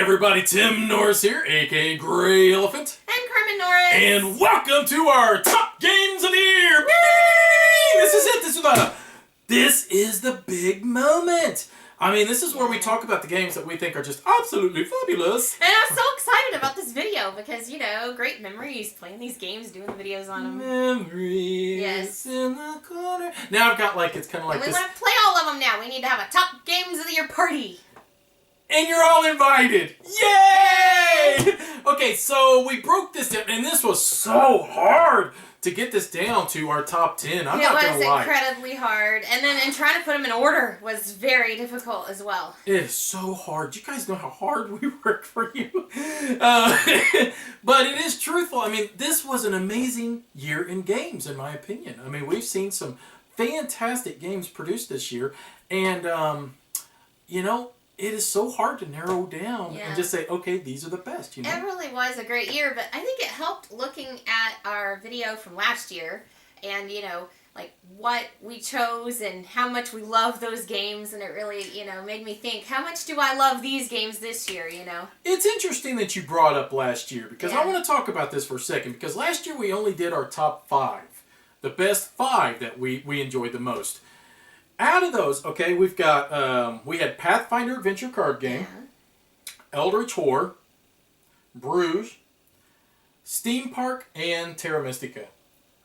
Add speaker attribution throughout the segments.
Speaker 1: everybody, Tim Norris here, aka GreyElephant.
Speaker 2: And Carmen Norris.
Speaker 1: And welcome to our top games of the year. Whee! This is it. This is the big moment. I mean, this is where we talk about the games that we think are just absolutely fabulous.
Speaker 2: And I'm so excited about this video because, you know, great memories playing these games, doing the videos on them.
Speaker 1: Memories
Speaker 2: yes.
Speaker 1: in the corner. Now I've got it's kind of like
Speaker 2: and we
Speaker 1: this.
Speaker 2: want to play all of them now. We need to have a top games of the year party.
Speaker 1: And you're all invited. Yay! Okay, so we broke this down, and this was so hard to get this down to our top 10. I'm not going to lie.
Speaker 2: It was incredibly hard. And then trying to put them in order was very difficult as well.
Speaker 1: It is so hard. You guys know how hard we work for you. But it is truthful. I mean, this was an amazing year in games, in my opinion. I mean, we've seen some fantastic games produced this year. And, you know, it is so hard to narrow down and just say, okay, these are the best. You know?
Speaker 2: It really was a great year, but I think it helped looking at our video from last year and, you know, like what we chose and how much we love those games. And it really, you know, made me think, how much do I love these games this year, you know?
Speaker 1: It's interesting that you brought up last year because I want to talk about this for a second because last year we only did our top 5, the best 5 that we enjoyed the most. Out of those, okay, we've got, we had Pathfinder Adventure Card Game, Eldritch Horror, Bruges, Steam Park, and Terra Mystica.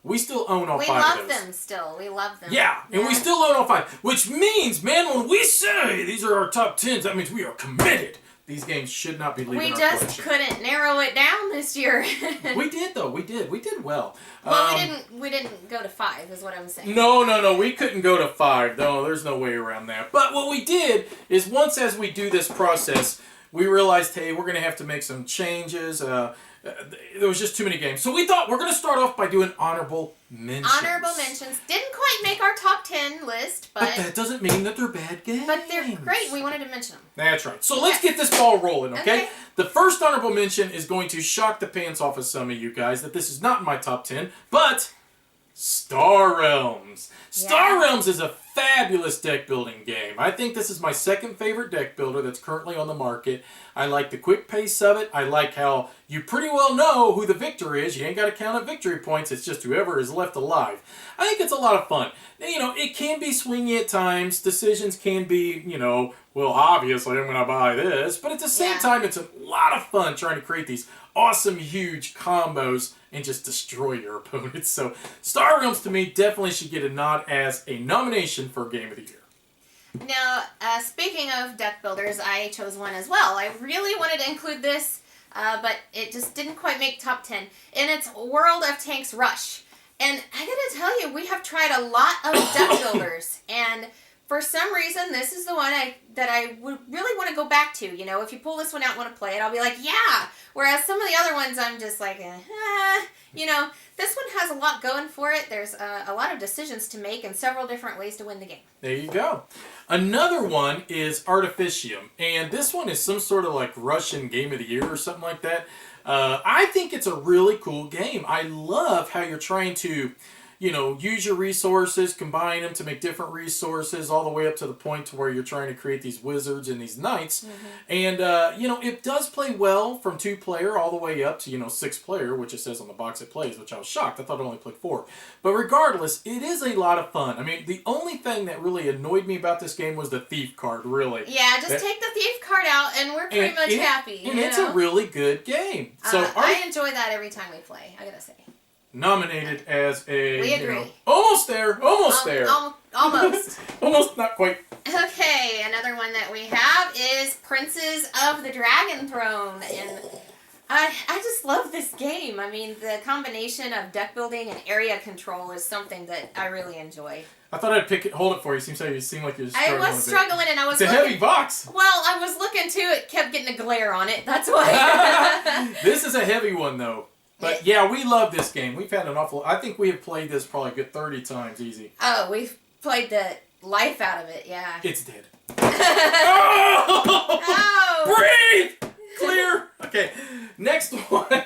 Speaker 1: We still own all 5 of those.
Speaker 2: We love them still. We love them.
Speaker 1: Yeah, and we still own all 5, which means, man, when we say these are our top 10s, that means we are committed. These games should not be leaving our collection.
Speaker 2: We just couldn't narrow it down this year.
Speaker 1: We did, though. We did. We did well.
Speaker 2: Well, we didn't go to 5, is what I'm saying.
Speaker 1: No. We couldn't go to 5. No, there's no way around that. But what we did is once as we do this process, we realized, hey, we're going to have to make some changes. There was just too many games. So we thought we're going to start off by doing honorable mentions.
Speaker 2: Honorable mentions. Didn't quite make our top 10 list, but
Speaker 1: that doesn't mean that they're bad games.
Speaker 2: But they're great. We wanted to mention them.
Speaker 1: That's right. So let's get this ball rolling, okay? The first honorable mention is going to shock the pants off of some of you guys that this is not in my top 10, but Star Realms. Star Realms is a fabulous deck building game. I think this is my second favorite deck builder that's currently on the market. I like the quick pace of it. I like how you pretty well know who the victor is. You ain't got to count up victory points. It's just whoever is left alive. I think it's a lot of fun. You know, it can be swingy at times. Decisions can be, you know, well, obviously I'm going to buy this. But at the same time, it's a lot of fun trying to create these awesome, huge combos and just destroy your opponents. So Star Realms, to me, definitely should get a nod as a nomination for Game of the Year.
Speaker 2: Now, speaking of deck builders, I chose one as well. I really wanted to include this, but it just didn't quite make top 10. And it's World of Tanks Rush. And I gotta tell you, we have tried a lot of deck builders, and for some reason, this is the one that I would really want to go back to. You know, if you pull this one out and want to play it, I'll be like, yeah! Whereas some of the other ones, I'm just like, you know, this one has a lot going for it. There's a lot of decisions to make and several different ways to win the game.
Speaker 1: There you go. Another one is Artificium, and this one is some sort of like Russian Game of the Year or something like that. I think it's a really cool game. I love how you're trying to, you know, use your resources, combine them to make different resources, all the way up to the point to where you're trying to create these wizards and these knights. And, you know, it does play well from 2-player all the way up to, you know, 6-player, which it says on the box it plays, which I was shocked. I thought it only played 4. But regardless, it is a lot of fun. I mean, the only thing that really annoyed me about this game was the thief card, really.
Speaker 2: Yeah, just take the thief card out and we're pretty much happy.
Speaker 1: And it's a really good game. So
Speaker 2: I enjoy that every time we play, I gotta say.
Speaker 1: Nominated as a,
Speaker 2: we agree.
Speaker 1: You know, almost there, almost almost not quite.
Speaker 2: Okay, another one that we have is Princes of the Dragon Throne, and I just love this game. I mean, the combination of deck building and area control is something that I really enjoy.
Speaker 1: I thought I'd hold it for you. You seem like you're struggling.
Speaker 2: I was struggling, and I was.
Speaker 1: It's a heavy box.
Speaker 2: Well, I was looking too. It kept getting a glare on it. That's why.
Speaker 1: This is a heavy one, though. But yeah, we love this game. We've had an awful. I think we have played this probably a good 30 times easy.
Speaker 2: Oh, we've played the life out of it. Yeah.
Speaker 1: It's dead. Oh! Breathe. Clear. Okay. Next one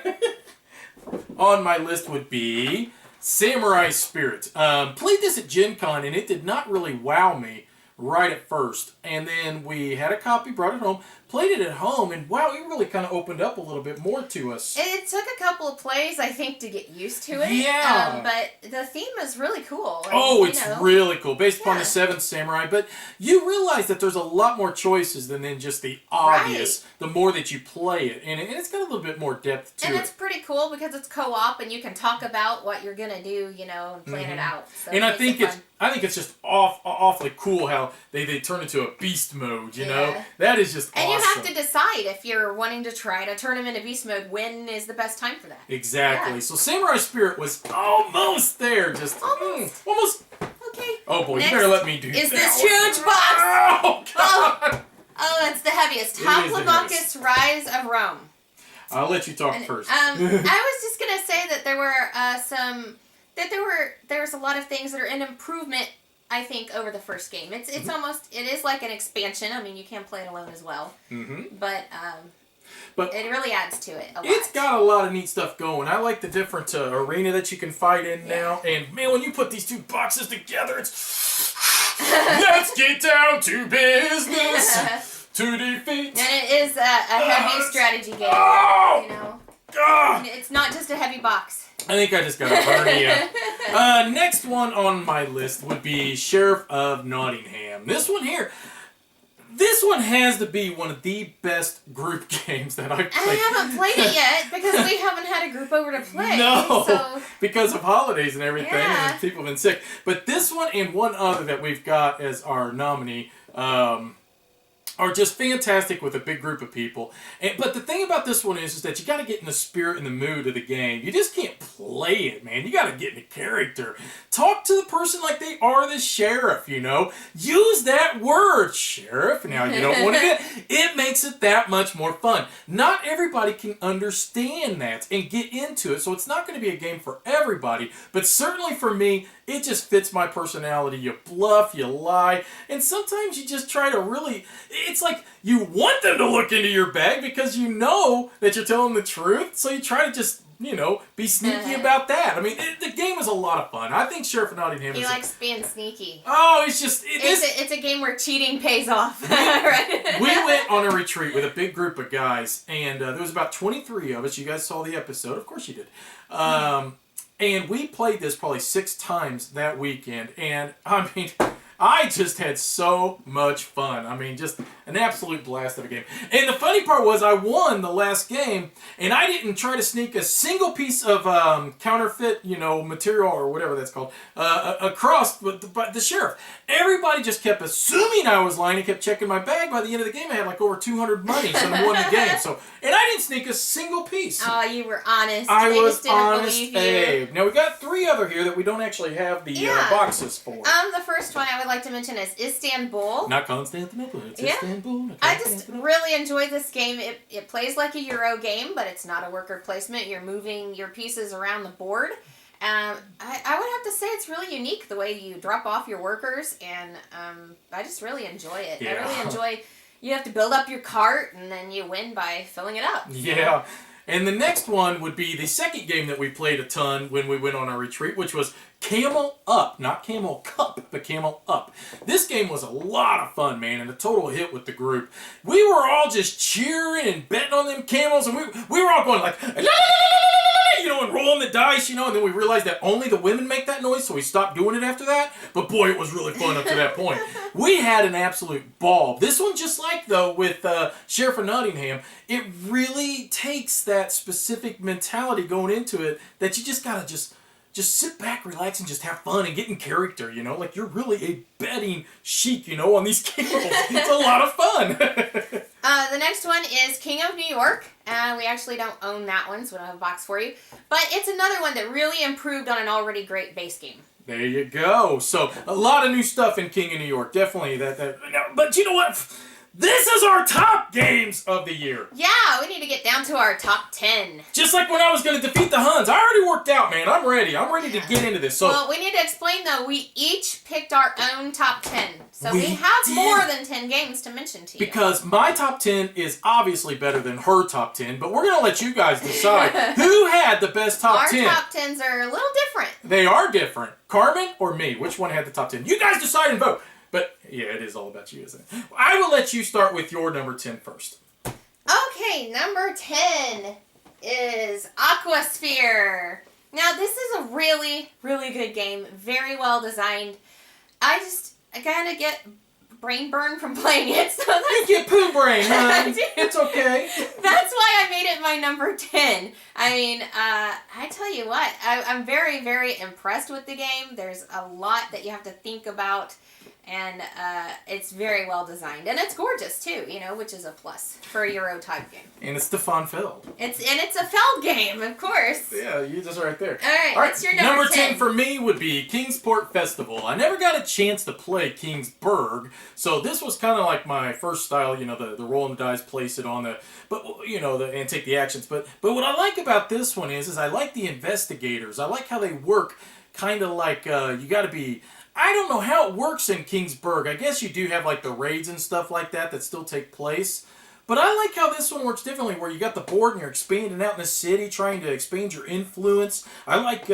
Speaker 1: on my list would be Samurai Spirit. Played this at Gen Con and it did not really wow me right at first. And then we had a copy, brought it home, played it at home, and wow, it really kind of opened up a little bit more to us.
Speaker 2: It took a couple of plays, I think, to get used to it.
Speaker 1: Yeah.
Speaker 2: But the theme is really cool.
Speaker 1: It's really cool, based upon the Seventh Samurai. But you realize that there's a lot more choices than just the obvious, the more that you play it. And it's got a little bit more depth to it.
Speaker 2: And it's pretty cool because it's co-op, and you can talk about what you're going to do, and plan it out. So
Speaker 1: and I think it's just awfully cool how they turn into a beast mode, you know? That is just awesome.
Speaker 2: And you have to decide if you're wanting to try to turn them into beast mode, when is the best time for that.
Speaker 1: Exactly. Yeah. So Samurai Spirit was almost there. Just almost.
Speaker 2: Okay.
Speaker 1: Oh boy, you better let me do
Speaker 2: this. Is
Speaker 1: that
Speaker 2: this huge box?
Speaker 1: Oh, God.
Speaker 2: Oh, it's the heaviest. Toplabacus Rise of Rome.
Speaker 1: I'll let you talk first.
Speaker 2: I was just going to say that there were there's a lot of things that are an improvement, I think, over the first game. It is like an expansion. I mean, you can play it alone as well. But it really adds to it a lot.
Speaker 1: It's got a lot of neat stuff going. I like the different arena that you can fight in now. And man, when you put these two boxes together, it's let's get down to business to defeat.
Speaker 2: And it is a heavy strategy game. It's not just a heavy box.
Speaker 1: I think I just got a hernia. Next one on my list would be Sheriff of Nottingham. This one has to be one of the best group games that I've played.
Speaker 2: I haven't played it yet because we haven't had a group over to play.
Speaker 1: No, because of holidays and everything, and people have been sick. But this one and one other that we've got as our nominee are just fantastic with a big group of people. But the thing about this one is that you got to get in the spirit and the mood of the game. You just can't play it, man. You got to get in the character. Talk to the person like they are the sheriff, Use that word, sheriff. Now, you don't want to it makes it that much more fun. Not everybody can understand that and get into it, so it's not going to be a game for everybody. But certainly for me, it just fits my personality. You bluff, you lie, and sometimes you just try to really... It's like you want them to look into your bag because you know that you're telling the truth, so you try to just, be sneaky about that. I mean, the game is a lot of fun. I think Sheriff of Nottingham
Speaker 2: He likes being sneaky.
Speaker 1: Oh, it's just...
Speaker 2: It's a game where cheating pays off.
Speaker 1: We went on a retreat with a big group of guys, and there was about 23 of us. You guys saw the episode. Of course you did. And we played this probably 6 times that weekend, and I mean... I just had so much fun. I mean, just an absolute blast of a game. And the funny part was I won the last game, and I didn't try to sneak a single piece of counterfeit, material or whatever that's called, across the sheriff. Everybody just kept assuming I was lying and kept checking my bag. By the end of the game, I had like over 200 monies and won the game. And I didn't sneak a single piece.
Speaker 2: Oh, you were honest.
Speaker 1: I was honest, Abe. Now, we got 3 other here that we don't actually have the boxes for.
Speaker 2: The first one I would like to mention is Istanbul.
Speaker 1: Not Constantinople, it's Istanbul.
Speaker 2: I just really enjoy this game. It plays like a Euro game, but it's not a worker placement. You're moving your pieces around the board. I would have to say it's really unique the way you drop off your workers, and I just really enjoy it.
Speaker 1: Yeah.
Speaker 2: I really enjoy, you have to build up your cart, and then you win by filling it up.
Speaker 1: Yeah. And the next one would be the second game that we played a ton when we went on our retreat, which was Camel Up. Not Camel Cup, but Camel Up. This game was a lot of fun, man, and a total hit with the group. We were all just cheering and betting on them camels, and we were all going like, la, and rolling the dice, and then we realized that only the women make that noise, so we stopped doing it after that. But boy, it was really fun up to that point. We had an absolute ball. This one, just like, though, with Sheriff of Nottingham, it really takes that specific mentality going into it that you just gotta just sit back, relax, and just have fun and get in character, Like you're really a betting sheik, on these camels. It's a lot of fun.
Speaker 2: The next one is King of New York. We actually don't own that one, so we don't have a box for you. But it's another one that really improved on an already great base game.
Speaker 1: There you go. So, a lot of new stuff in King of New York. Definitely. But you know what? This is our top games of the year.
Speaker 2: Yeah, we need to get down to our top 10.
Speaker 1: Just like when I was going to defeat the Huns. I already worked out, man. I'm ready. I'm ready to get into this. So,
Speaker 2: well, we need to explain, though, we each picked our own top 10. So we have more than 10 games to mention to you.
Speaker 1: Because my top 10 is obviously better than her top 10, but we're going to let you guys decide who had the best top 10.
Speaker 2: Our top 10s are a little different.
Speaker 1: They are different. Carmen or me? Which one had the top 10? You guys decide and vote. But, yeah, it is all about you, isn't it? I will let you start with your number 10 first.
Speaker 2: Okay, number 10 is Aquasphere. Now, this is a really, really good game. Very well designed. I kind of get brain burn from playing it. So
Speaker 1: You get poo brain, huh? It's okay.
Speaker 2: That's why I made it my number 10. I mean, I tell you what, I'm very, very impressed with the game. There's a lot that you have to think about. And it's very well designed, and it's gorgeous too, which is a plus for a Euro type game.
Speaker 1: And it's Stefan Feld.
Speaker 2: It's a Feld game, of course.
Speaker 1: Yeah, you just right there.
Speaker 2: All right, what's your number
Speaker 1: 10 for me would be Kingsport Festival. I never got a chance to play Kingsburg, so this was kind of like my first style. The rolling the dice, place it on and take the actions. But what I like about this one is I like the investigators. I like how they work, kind of like you got to be. I don't know how it works in Kingsburg. I guess you do have like the raids and stuff like that still take place. But I like how this one works differently, where you got the board and you're expanding out in the city, trying to expand your influence. I like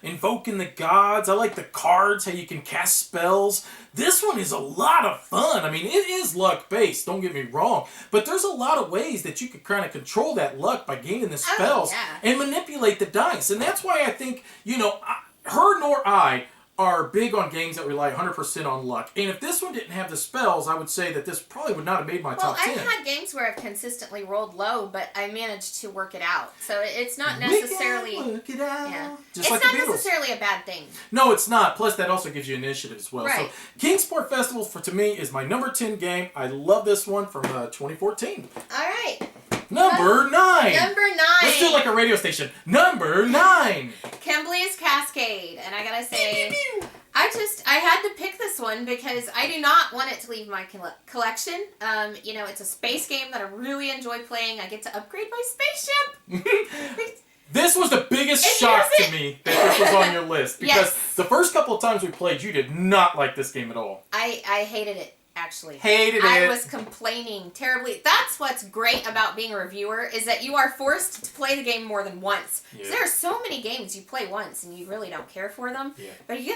Speaker 1: invoking the gods. I like the cards, how you can cast spells. This one is a lot of fun. I mean, it is luck-based, don't get me wrong. But there's a lot of ways that you could kind of control that luck by gaining the spells and manipulate the dice. And that's why I think, her nor I are big on games that rely 100% on luck. And if this one didn't have the spells, I would say that this probably would not have made my top 10.
Speaker 2: I've had games where I've consistently rolled low, but I managed to work it out. So it's not necessarily...
Speaker 1: work it out.
Speaker 2: Yeah.
Speaker 1: Just like
Speaker 2: it's
Speaker 1: the
Speaker 2: not
Speaker 1: Beatles.
Speaker 2: necessarily a bad thing.
Speaker 1: No, it's not. Plus, that also gives you initiative as well.
Speaker 2: Right.
Speaker 1: So, Kingsport Festival, to me, is my number 10 game. I love this one from 2014.
Speaker 2: All right.
Speaker 1: Number 9.
Speaker 2: Number 9.
Speaker 1: Let's do it like a radio station. Number 9.
Speaker 2: Kembley's Cascade. And I gotta say, I had to pick this one because I do not want it to leave my collection. It's a space game that I really enjoy playing. I get to upgrade my spaceship.
Speaker 1: This was the biggest shock to me that this was on your list. Because the first couple of times we played, you did not like this game at all.
Speaker 2: I hated it. Actually.
Speaker 1: I
Speaker 2: was complaining terribly. That's what's great about being a reviewer, is that you are forced to play the game more than once. Yeah. There are so many games you play once and you really don't care for them. Yeah. But you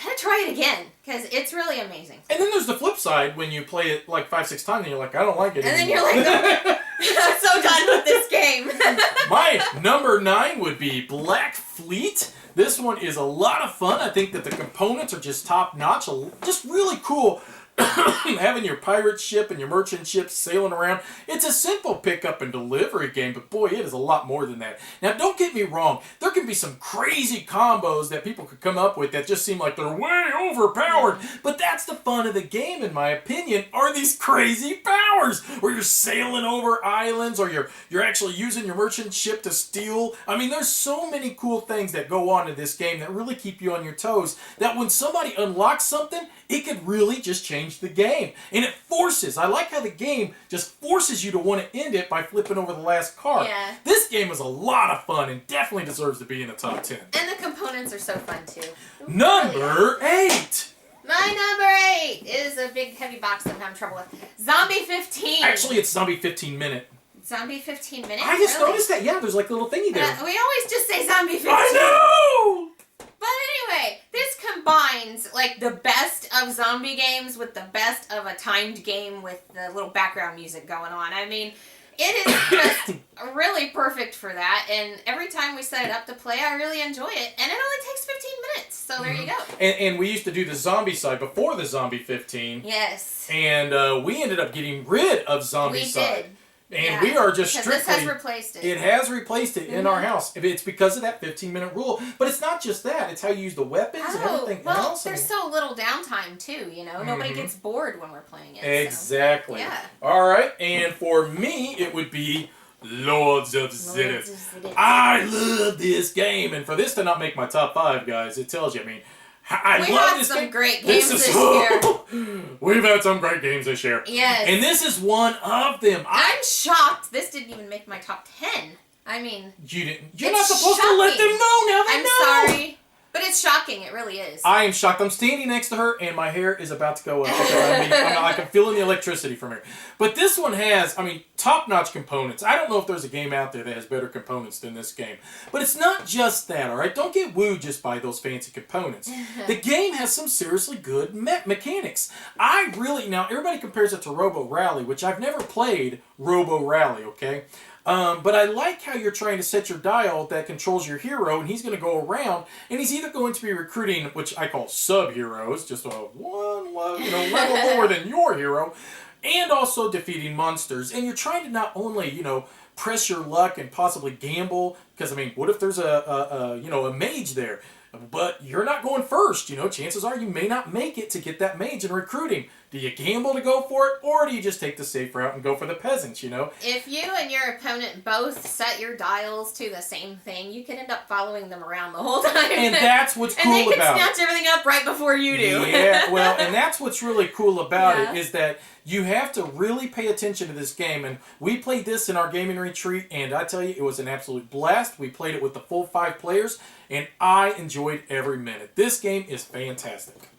Speaker 2: gotta try it again, because it's really amazing.
Speaker 1: And then there's the flip side when you play it like 5-6 times and you're like, I don't like it
Speaker 2: and
Speaker 1: anymore.
Speaker 2: Then you're like, no, I'm so done with this game.
Speaker 1: My number 9 would be Black Fleet. This one is a lot of fun. I think that the components are just top notch. Just really cool. Having your pirate ship and your merchant ship sailing around. It's a simple pick-up and delivery game, but boy, it is a lot more than that. Now, don't get me wrong. There can be some crazy combos that people could come up with that just seem like they're way overpowered. But that's the fun of the game, in my opinion, are these crazy powers where you're sailing over islands or you're actually using your merchant ship to steal. I mean, there's so many cool things that go on in this game that really keep you on your toes, that when somebody unlocks something, it could really just change the game. And it forces, I like how the game just forces you to want to end it by flipping over the last card.
Speaker 2: Yeah.
Speaker 1: This game is a lot of fun and definitely deserves to be in the top 10.
Speaker 2: And the components are so fun too.
Speaker 1: Number 8.
Speaker 2: My number 8 is a big heavy box that I'm having trouble with. Zombie 15.
Speaker 1: Actually, it's Zombie 15 Minute.
Speaker 2: Zombie 15 Minute?
Speaker 1: I just noticed that. Yeah, there's like a little thingy there.
Speaker 2: We always just say Zombie 15.
Speaker 1: I know!
Speaker 2: But anyway, this combines like the best of zombie games with the best of a timed game with the little background music going on. I mean, it is just really perfect for that. And every time we set it up to play, I really enjoy it. And it only takes 15 minutes. So there you go.
Speaker 1: And we used to do the zombie side before the Zombie 15.
Speaker 2: Yes.
Speaker 1: And we ended up getting rid of zombie side.
Speaker 2: We did.
Speaker 1: And we are just strictly...
Speaker 2: this has replaced it.
Speaker 1: It has replaced it in our house. It's because of that 15-minute rule. But it's not just that. It's how you use the weapons and everything else.
Speaker 2: There's so little downtime, too, Nobody gets bored when we're playing it.
Speaker 1: Exactly.
Speaker 2: So, yeah.
Speaker 1: All right. And for me, it would be Lords of Zenith. I love this game. And for this to not make my top 5, guys, it tells you, I love
Speaker 2: had
Speaker 1: this
Speaker 2: some
Speaker 1: game.
Speaker 2: Great games this year.
Speaker 1: We've had some great games this year.
Speaker 2: Yes.
Speaker 1: And this is one of them.
Speaker 2: I'm shocked. This didn't even make my top 10. I mean...
Speaker 1: You're not supposed to let them know now.
Speaker 2: I'm sorry. But it's shocking. It really is.
Speaker 1: I am shocked. I'm standing next to her, and my hair is about to go up. I can feel the electricity from here. But this one has, top-notch components. I don't know if there's a game out there that has better components than this game. But it's not just that, all right? Don't get wooed just by those fancy components. The game has some seriously good mechanics. Now, everybody compares it to Robo Rally, which I've never played Robo Rally, okay? But I like how you're trying to set your dial that controls your hero, and he's going to go around, and he's either going to be recruiting, which I call sub-heroes, just one level lower than your hero, and also defeating monsters. And you're trying to not only, press your luck and possibly gamble, because, what if there's a mage there? But you're not going first, chances are you may not make it to get that mage and recruit him. Do you gamble to go for it, or do you just take the safe route and go for the peasants,
Speaker 2: If you and your opponent both set your dials to the same thing, you can end up following them around the whole time.
Speaker 1: And that's what's cool about it.
Speaker 2: And they can snatch everything up right before you do.
Speaker 1: Yeah, well, and that's what's really cool about it, is that you have to really pay attention to this game. And we played this in our gaming retreat, and I tell you, it was an absolute blast. We played it with the full 5 players, and I enjoyed every minute. This game is fantastic.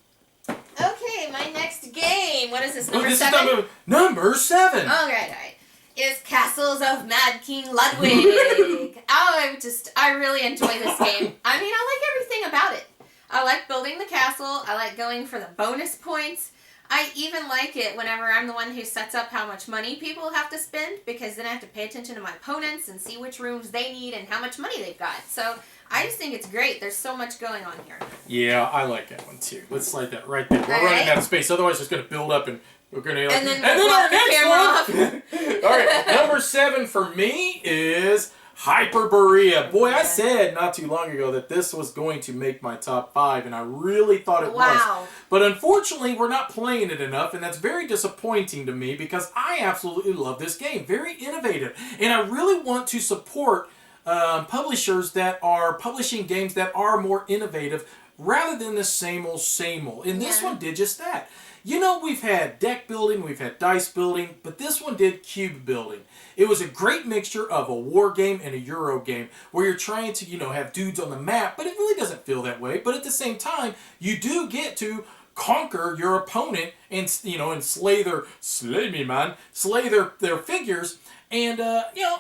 Speaker 2: Okay, my next game. What is this, number
Speaker 1: this
Speaker 2: 7?
Speaker 1: Is number 7.
Speaker 2: All right. Is Castles of Mad King Ludwig. I really enjoy this game. I like everything about it. I like building the castle. I like going for the bonus points. I even like it whenever I'm the one who sets up how much money people have to spend, because then I have to pay attention to my opponents and see which rooms they need and how much money they've got. So I just think it's great. There's so much going on here.
Speaker 1: Yeah, I like that one too. Let's slide that right there. We're running out of space. Otherwise, it's going to build up and we're going to...
Speaker 2: And then
Speaker 1: our next
Speaker 2: the
Speaker 1: one! All right, number 7 for me is Hyperborea. Boy, I said not too long ago that this was going to make my top 5, and I really thought it was. But unfortunately, we're not playing it enough, and that's very disappointing to me because I absolutely love this game. Very innovative. And I really want to support publishers that are publishing games that are more innovative rather than the same old, same old. And this one did just that. We've had deck building, we've had dice building, but this one did cube building. It was a great mixture of a war game and a Euro game where you're trying to, have dudes on the map, but it really doesn't feel that way. But at the same time, you do get to conquer your opponent and, and slay their figures. And,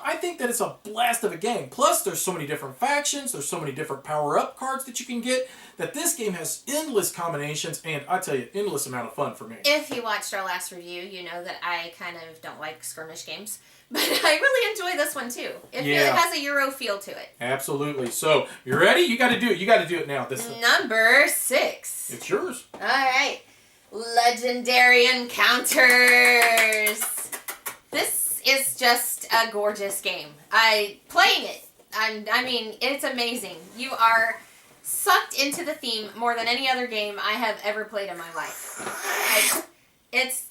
Speaker 1: I think that it's a blast of a game. Plus, there's so many different factions, there's so many different power-up cards that you can get, that this game has endless combinations, and I tell you, endless amount of fun for me.
Speaker 2: If you watched our last review, you know that I kind of don't like skirmish games. But I really enjoy this one, too. It has a Euro feel to it.
Speaker 1: Absolutely. So, you ready? You got to do it. You got to do it now.
Speaker 2: Number 6.
Speaker 1: It's yours.
Speaker 2: All right. Legendary Encounters. This is just a gorgeous game. Playing it, it's amazing. You are sucked into the theme more than any other game I have ever played in my life.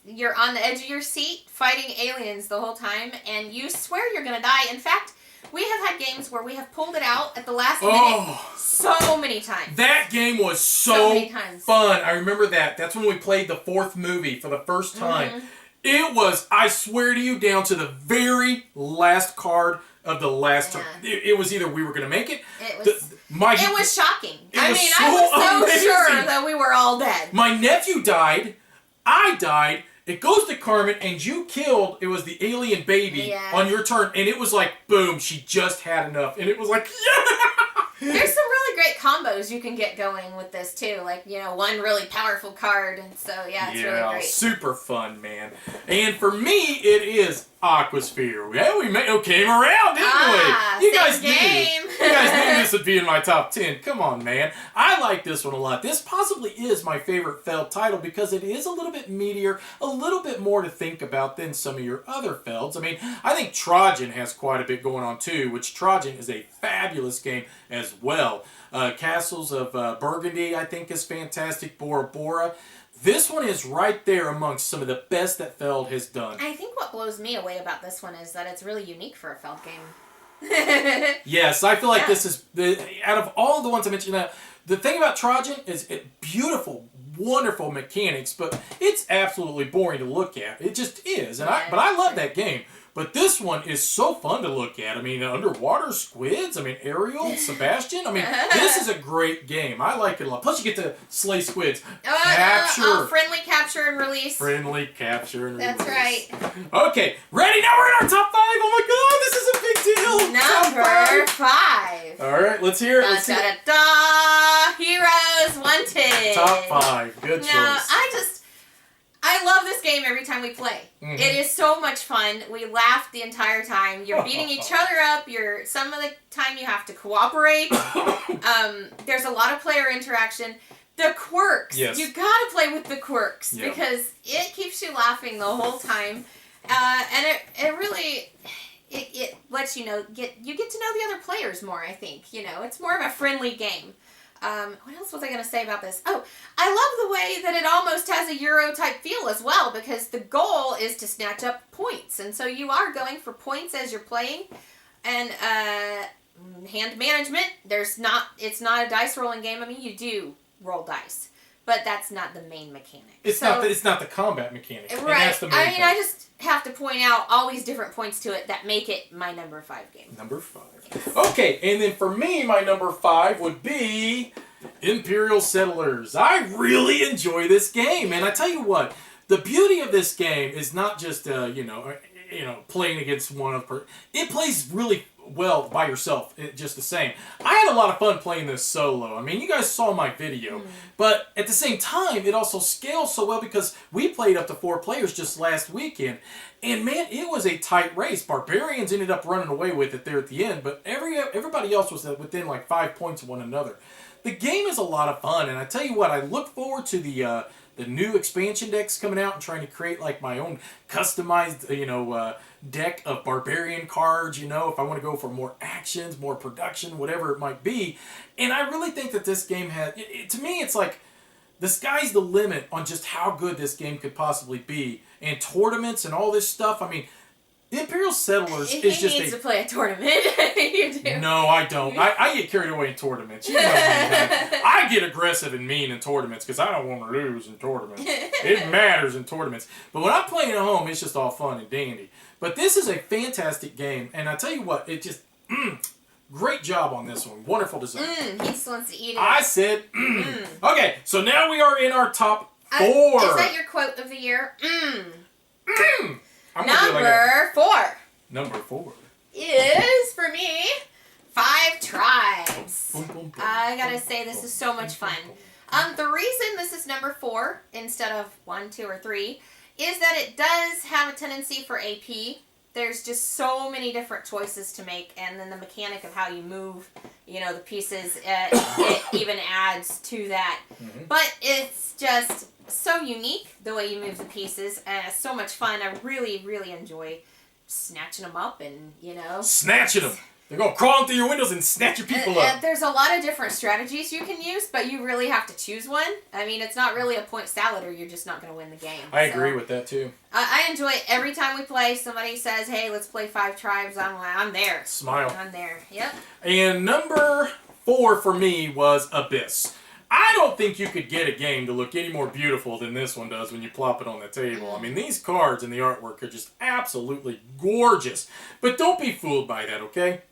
Speaker 2: You're on the edge of your seat fighting aliens the whole time, and you swear you're gonna die. In fact, we have had games where we have pulled it out at the last minute so many times.
Speaker 1: That game was so many times. Fun. I remember that. That's when we played the 4th movie for the first time. Mm-hmm. It was, I swear to you, down to the very last card of the last turn. It was either we were going to make it.
Speaker 2: It was shocking. I was so sure that we were all dead.
Speaker 1: My nephew died. I died. It goes to Carmen, and you killed, it was the alien baby on your turn. And it was like, boom, she just had enough. And it was like, yeah!
Speaker 2: There's some really great combos you can get going with this, too. Like, one really powerful card. And so, it's really great.
Speaker 1: Super fun, man. And for me, it is Aquasphere. Yeah, we came around, didn't we? You guys knew this would be in my top 10. Come on, man. I like this one a lot. This possibly is my favorite Feld title because it is a little bit meatier, a little bit more to think about than some of your other Felds. I think Trojan has quite a bit going on too, which Trojan is a fabulous game as well. Castles of Burgundy, I think, is fantastic. Bora Bora. This one is right there amongst some of the best that Feld has done.
Speaker 2: I think what blows me away about this one is that it's really unique for a Feld game.
Speaker 1: Yes, I feel like this is, out of all the ones I mentioned, the thing about Trojan is beautiful, wonderful mechanics, but it's absolutely boring to look at. It just is. But I love that game. But this one is so fun to look at. I mean, underwater squids. I mean, Ariel, Sebastian. I mean, this is a great game. I like it a lot. Plus, you get to slay squids. Capture.
Speaker 2: Friendly capture and release.
Speaker 1: Friendly capture and release.
Speaker 2: That's right.
Speaker 1: Okay, ready? Now we're in our top 5. Oh my God, this is a big deal.
Speaker 2: Number 5.
Speaker 1: All right, let's hear it. Let's see it.
Speaker 2: Heroes Wanted.
Speaker 1: Top 5. Good choice.
Speaker 2: Now, I love this game every time we play.
Speaker 1: Mm-hmm.
Speaker 2: It is so much fun. We laugh the entire time. You're beating each other up. Some of the time you have to cooperate. There's a lot of player interaction. The quirks.
Speaker 1: Yes.
Speaker 2: You gotta play with the quirks because it keeps you laughing the whole time. And it really it lets you know get to know the other players more, I think. You know, it's more of a friendly game. What else was I going to say about this? Oh, I love the way that it almost has a Euro type feel as well, because the goal is to snatch up points. And so you are going for points as you're playing. And hand management, it's not a dice rolling game. I mean, you do roll dice, but that's not the main mechanic.
Speaker 1: It's not the combat mechanic.
Speaker 2: Right.
Speaker 1: And that's the main thing.
Speaker 2: I just have to point out all these different points to it that make it my number 5 game.
Speaker 1: Number 5. Okay, and then for me, my number 5 would be Imperial Settlers. I really enjoy this game, and I tell you what, the beauty of this game is not just playing against one of per. It plays really well by yourself, just the same. I had a lot of fun playing this solo. I mean, you guys saw my video, but at the same time, it also scales so well because we played up to 4 players just last weekend. And man, it was a tight race. Barbarians ended up running away with it there at the end, but everybody else was within like 5 points of one another. The game is a lot of fun, and I tell you what, I look forward to the new expansion decks coming out and trying to create like my own customized, deck of barbarian cards, if I want to go for more actions, more production, whatever it might be. And I really think that this game to me, it's like the sky's the limit on just how good this game could possibly be. And tournaments and all this stuff, I mean, Imperial Settlers is just
Speaker 2: He needs to play a tournament. You do.
Speaker 1: No, I don't. I get carried away in tournaments. You know me, man. I get aggressive and mean in tournaments because I don't want to lose in tournaments. It matters in tournaments. But when I'm playing at home, it's just all fun and dandy. But this is a fantastic game. And I tell you what, it just... great job on this one. Wonderful design.
Speaker 2: He just wants to eat it.
Speaker 1: I said... Okay, so now we are in our top 4.
Speaker 2: Is that your quote of the year? Number 4.
Speaker 1: Number 4
Speaker 2: is, for me, 5 Tribes.
Speaker 1: Boom, boom, boom,
Speaker 2: I gotta say, this is so much fun. The reason this is number 4 instead of 1, 2, or 3 is that it does have a tendency for AP. There's just so many different choices to make, and then the mechanic of how you move, the pieces, it even adds to that. But it's just so unique the way you move the pieces, and it's so much fun. I really, really enjoy snatching them up and,
Speaker 1: snatching them. They're going crawling through your windows and snatch your people up.
Speaker 2: There's a lot of different strategies you can use, but you really have to choose one. I mean, it's not really a point salad or you're just not going to win the game.
Speaker 1: I agree with that, too.
Speaker 2: I enjoy it every time we play. Somebody says, hey, let's play 5 Tribes. I'm there.
Speaker 1: Smile.
Speaker 2: I'm there. Yep.
Speaker 1: And number 4 for me was Abyss. I don't think you could get a game to look any more beautiful than this one does when you plop it on the table. I mean, these cards and the artwork are just absolutely gorgeous. But don't be fooled by that, okay?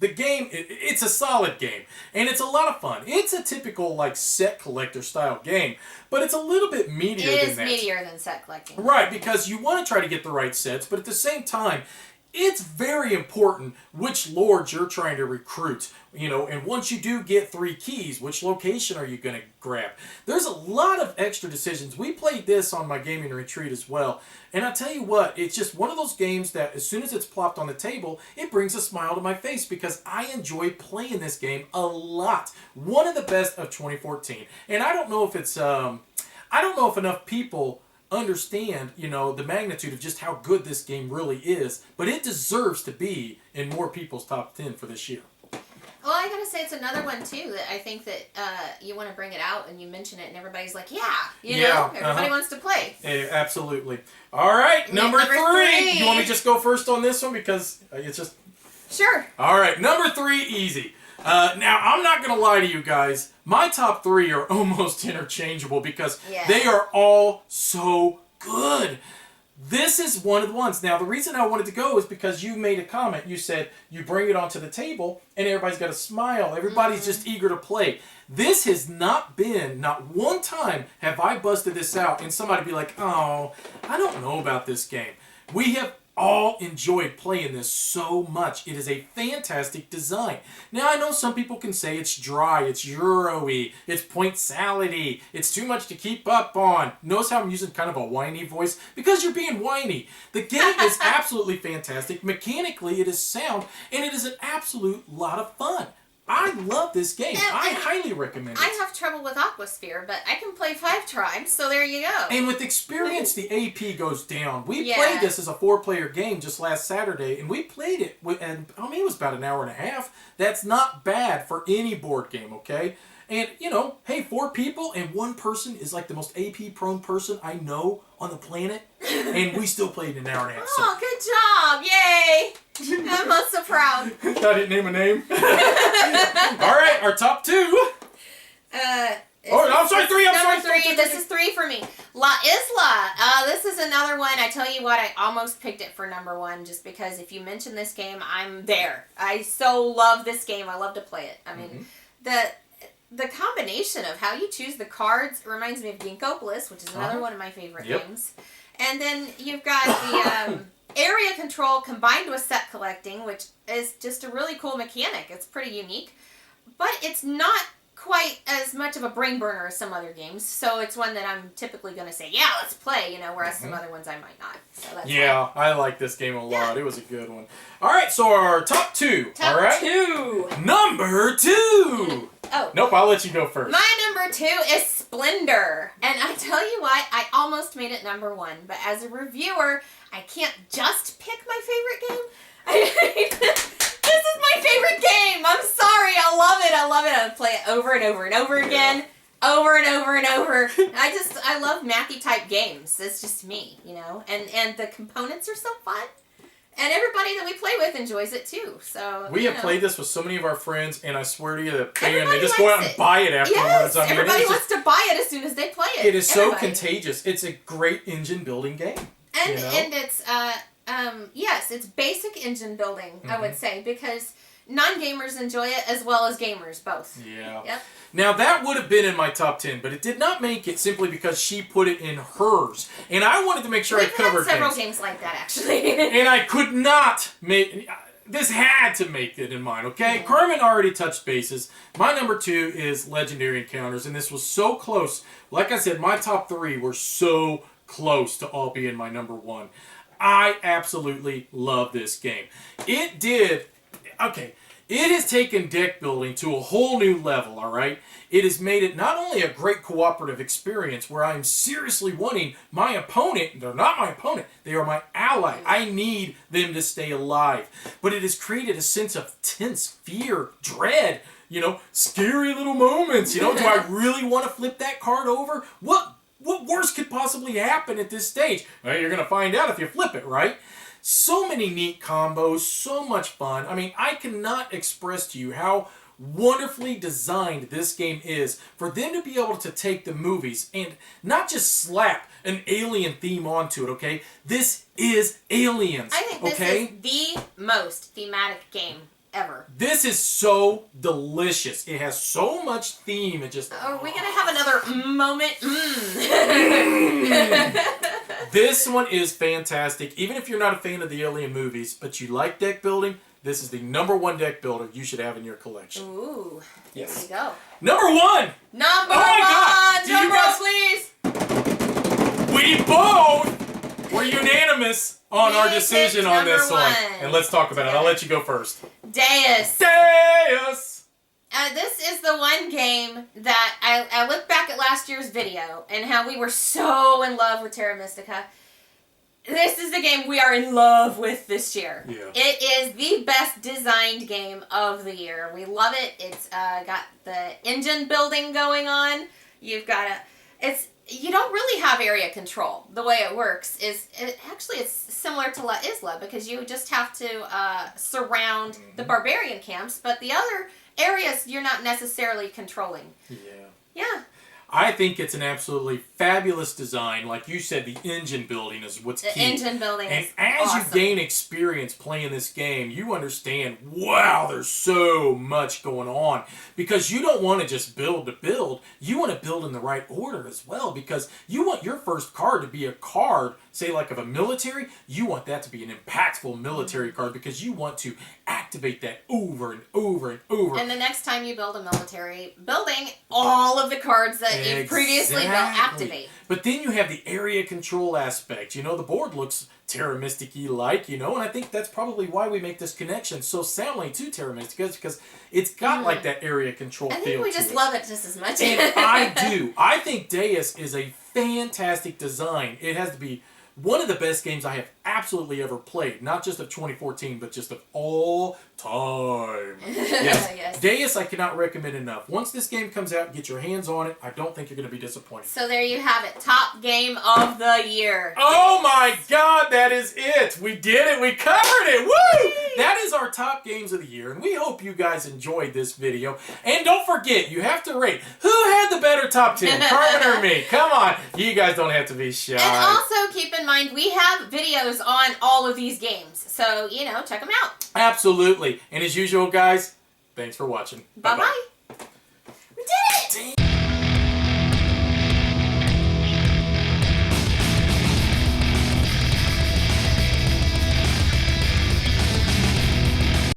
Speaker 1: The game, it's a solid game, and it's a lot of fun. It's a typical, set collector style game, but it's a little bit meatier than that.
Speaker 2: It is meatier than set collecting.
Speaker 1: Right, because you want to try to get the right sets, but at the same time, it's very important which lords you're trying to recruit. And once you do get 3 keys, which location are you going to grab? There's a lot of extra decisions. We played this on my gaming retreat as well. And I tell you what, it's just one of those games that as soon as it's plopped on the table, it brings a smile to my face because I enjoy playing this game a lot. One of the best of 2014. And I don't know if it's, I don't know if enough people understand, the magnitude of just how good this game really is, but it deserves to be in more people's top 10 for this year.
Speaker 2: Well, I gotta say, it's another one, too, that I think that you want to bring it out and you mention it and everybody's like, everybody wants to play.
Speaker 1: Yeah, absolutely. All right, number 3. You want me to just go first on this one because it's just...
Speaker 2: Sure.
Speaker 1: All right, number 3, easy. Now, I'm not going to lie to you guys. My top 3 are almost interchangeable because they are all so good. This is one of the ones. Now, the reason I wanted to go is because you made a comment. You said you bring it onto the table and everybody's got a smile. Everybody's just eager to play. This has not been, not one time have I busted this out and somebody be like, oh, I don't know about this game. We have all enjoyed playing this so much. It is a fantastic design. Now, I know some people can say it's dry, it's Euro-y, it's point salad-y, it's too much to keep up on. Notice how I'm using kind of a whiny voice? Because you're being whiny. The game is absolutely fantastic. Mechanically, it is sound, and it is an absolute lot of fun. I love this game. I highly recommend it.
Speaker 2: I have trouble with Aquasphere, but I can play 5 tribes, so there you go.
Speaker 1: And with experience, the AP goes down. We played this as a 4-player game just last Saturday, and we played it, and I mean, it was about an hour and a half. That's not bad for any board game, okay? And, you know, hey, 4 people and 1 person is like the most AP-prone person I know on the planet, and we still played an hour and a half.
Speaker 2: Oh, good job! Yay! I'm so proud.
Speaker 1: I didn't name a name. All right, our top 2. I'm sorry, 3.
Speaker 2: I'm sorry, 3. This is 3 for me. La Isla. This is another one. I tell you what, I almost picked it for number 1 just because if you mention this game, I'm there. I so love this game. I love to play it. I mean, the combination of how you choose the cards reminds me of Ginkgopolis, which is another one of my favorite games. And then you've got the area control combined with set collecting, which is just a really cool mechanic. It's pretty unique. But it's not quite as much of a brain burner as some other games. So it's one that I'm typically going to say, yeah, let's play, you know, whereas some other ones I might not. So that's
Speaker 1: I like this game a lot. It was a good one. All right, so our top 2.
Speaker 2: Top
Speaker 1: all right?
Speaker 2: 2.
Speaker 1: Number 2.
Speaker 2: Oh.
Speaker 1: Nope, I'll let you go first.
Speaker 2: My number 2 is Splendor. And I tell you what, I almost made it number 1. But as a reviewer, I can't just pick my favorite game. This is my favorite game. I'm sorry. I love it. I love it. I play it over and over and over again. Over and over and over. I love mathy type games. It's just me, you know. And the components are so fun. And everybody that we play with enjoys it too. So
Speaker 1: we have played this with so many of our friends, and I swear to you, they just go out and buy it afterwards.
Speaker 2: Yes,
Speaker 1: I mean,
Speaker 2: everybody wants to buy it as soon as they play it.
Speaker 1: It is so contagious. It's a great engine building game.
Speaker 2: And it's yes, it's basic engine building, I would say, because non-gamers enjoy it as well as gamers, both.
Speaker 1: Yeah.
Speaker 2: Yep.
Speaker 1: Now, that would have been in my top 10, but it did not make it simply because she put it in hers. And I wanted to make sure I covered
Speaker 2: We've had several games like that, actually.
Speaker 1: And I could not make... This had to make it in mine, okay? Yeah. Carmen already touched bases. My number 2 is Legendary Encounters, and this was so close. Like I said, my top 3 were so close to all being my number 1. I absolutely love this game. It has taken deck building to a whole new level, all right? It has made it not only a great cooperative experience where I'm seriously wanting my opponent, they're not my opponent, they are my ally. I need them to stay alive. But it has created a sense of tense fear, dread, you know, scary little moments. You know, do I really want to flip that card over? What worse could possibly happen at this stage? Well, you're going to find out if you flip it, right? So many neat combos, so much fun. I mean, I cannot express to you how wonderfully designed this game is for them to be able to take the movies and not just slap an alien theme onto it, okay? This is Aliens,
Speaker 2: I think this is the most thematic game ever.
Speaker 1: This is so delicious. It has so much theme. It just...
Speaker 2: Are we going to have another moment?
Speaker 1: This one is fantastic. Even if you're not a fan of the Alien movies, but you like deck building, this is the number 1 deck builder you should have in your collection.
Speaker 2: Ooh.
Speaker 1: Yes.
Speaker 2: There you go.
Speaker 1: Number 1!
Speaker 2: Number 1! Drum roll, please!
Speaker 1: We both were unanimous on our decision on this one. And let's talk about it. I'll let you go first.
Speaker 2: Deus.
Speaker 1: Deus!
Speaker 2: This is the one game that I look back at last year's video and how we were so in love with Terra Mystica. This is the game we are in love with this year.
Speaker 1: Yeah.
Speaker 2: It is the best designed game of the year. We love it. It's got the engine building going on. You've got you don't really have area control. The way it works is, it's similar to La Isla because you just have to surround the barbarian camps, but the other areas you're not necessarily controlling.
Speaker 1: Yeah.
Speaker 2: Yeah.
Speaker 1: I think it's an absolutely fabulous design. Like you said, the engine building is what's key.
Speaker 2: The engine building
Speaker 1: and
Speaker 2: is
Speaker 1: as
Speaker 2: awesome.
Speaker 1: you gain experience playing this game, you understand, wow, there's so much going on. Because you don't want to just build to build. You want to build in the right order as well. Because you want your first card to be a card, say like of a military, you want that to be an impactful military card because you want to activate that over and over and over.
Speaker 2: And the next time you build a military building, all of the cards that you've previously built activate.
Speaker 1: But then you have the area control aspect. You know, the board looks Terra Mystica like, you know, and I think that's probably why we make this connection so soundly to Terra Mystica, because it's got like that area control feel.
Speaker 2: I think we just love it just as much.
Speaker 1: And I do. I think Deus is a fantastic design. It has to be one of the best games I have absolutely ever played. Not just of 2014, but just of all time. Yes.
Speaker 2: Yes.
Speaker 1: Deus I cannot recommend enough. Once this game comes out, get your hands on it. I don't think you're going to be disappointed.
Speaker 2: So there you have it. Top game of the year.
Speaker 1: Oh my God, that is it. We did it. We covered it. Woo! That is our top games of the year. And we hope you guys enjoyed this video. And don't forget, you have to rate. Who had the better top 10? Carmen or me? Come on. You guys don't have to be shy.
Speaker 2: And also keep in mind, we have videos on all of these games. So, you know, check them out.
Speaker 1: Absolutely. And as usual, guys, thanks for watching.
Speaker 2: Bye-bye.